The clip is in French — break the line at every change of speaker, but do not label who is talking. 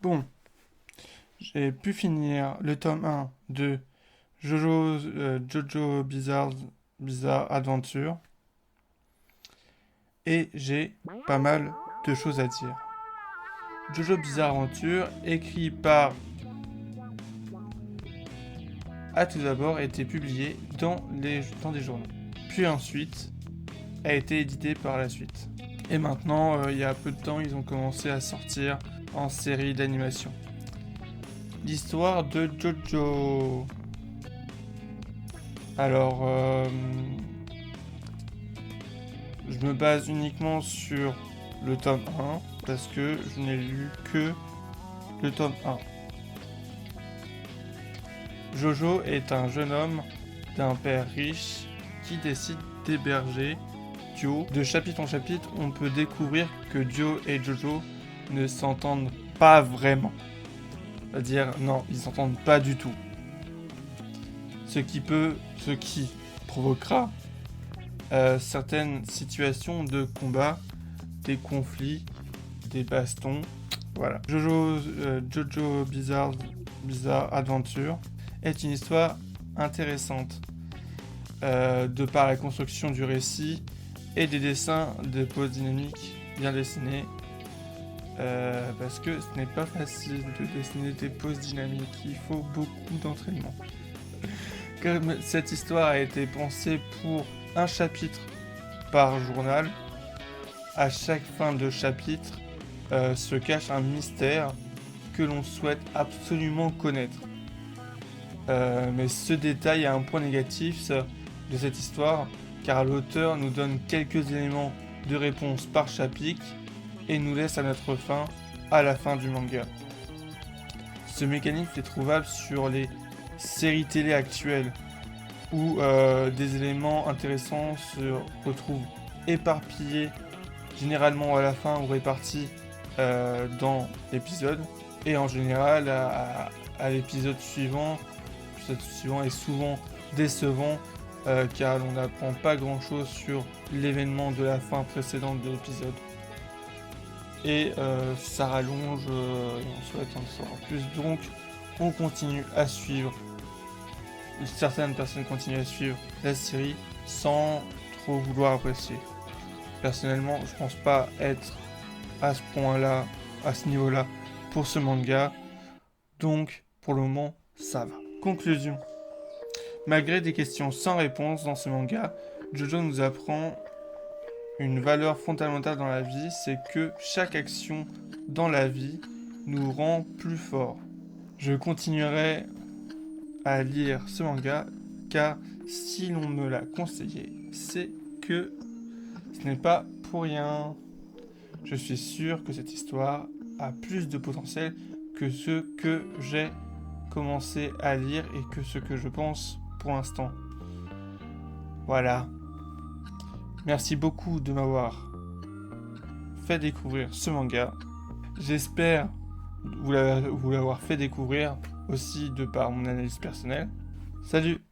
Bon, j'ai pu finir le tome 1 de Jojo Bizarre Adventure et j'ai pas mal de choses à dire. Jojo Bizarre Adventure, écrit par a tout d'abord été publié dans des journaux. Puis ensuite a été édité par la suite. Et maintenant, il y a peu de temps, ils ont commencé à sortir en série d'animation. L'histoire de Jojo. Alors, je me base uniquement sur le tome 1 parce que je n'ai lu que le tome 1. Jojo est un jeune homme d'un père riche qui décide d'héberger Dio. De chapitre en chapitre, on peut découvrir que Dio et Jojo ne s'entendent pas vraiment. C'est-à-dire, non, ils s'entendent pas du tout. Ce qui provoquera certaines situations de combat, des conflits, des bastons. Voilà. Jojo Bizarre Adventure est une histoire intéressante de par la construction du récit et des dessins de pose dynamique bien dessinés. Parce que ce n'est pas facile de dessiner des poses dynamiques, il faut beaucoup d'entraînement. Comme cette histoire a été pensée pour un chapitre par journal, à chaque fin de chapitre se cache un mystère que l'on souhaite absolument connaître. Mais ce détail a un point négatif de cette histoire, car l'auteur nous donne quelques éléments de réponse par chapitre et nous laisse à notre fin à la fin du manga. Ce mécanisme est trouvable sur les séries télé actuelles où des éléments intéressants se retrouvent éparpillés généralement à la fin ou répartis dans l'épisode, et en général à l'épisode suivant est souvent décevant car on n'apprend pas grand chose sur l'événement de la fin précédente de l'épisode. Et ça rallonge et on souhaite en savoir plus, donc on continue à suivre, certaines personnes continuent à suivre la série sans trop vouloir apprécier. Personnellement, je pense pas être à ce point-là, à ce niveau-là pour ce manga, donc pour le moment ça va. Conclusion. Malgré des questions sans réponse dans ce manga, Jojo nous apprend une valeur fondamentale dans la vie, c'est que chaque action dans la vie nous rend plus forts. Je continuerai à lire ce manga car si l'on me l'a conseillé, c'est que ce n'est pas pour rien. Je suis sûr que cette histoire a plus de potentiel que ce que j'ai commencé à lire et que ce que je pense pour l'instant. Voilà. Merci beaucoup de m'avoir fait découvrir ce manga. J'espère vous l'avoir fait découvrir aussi de par mon analyse personnelle. Salut!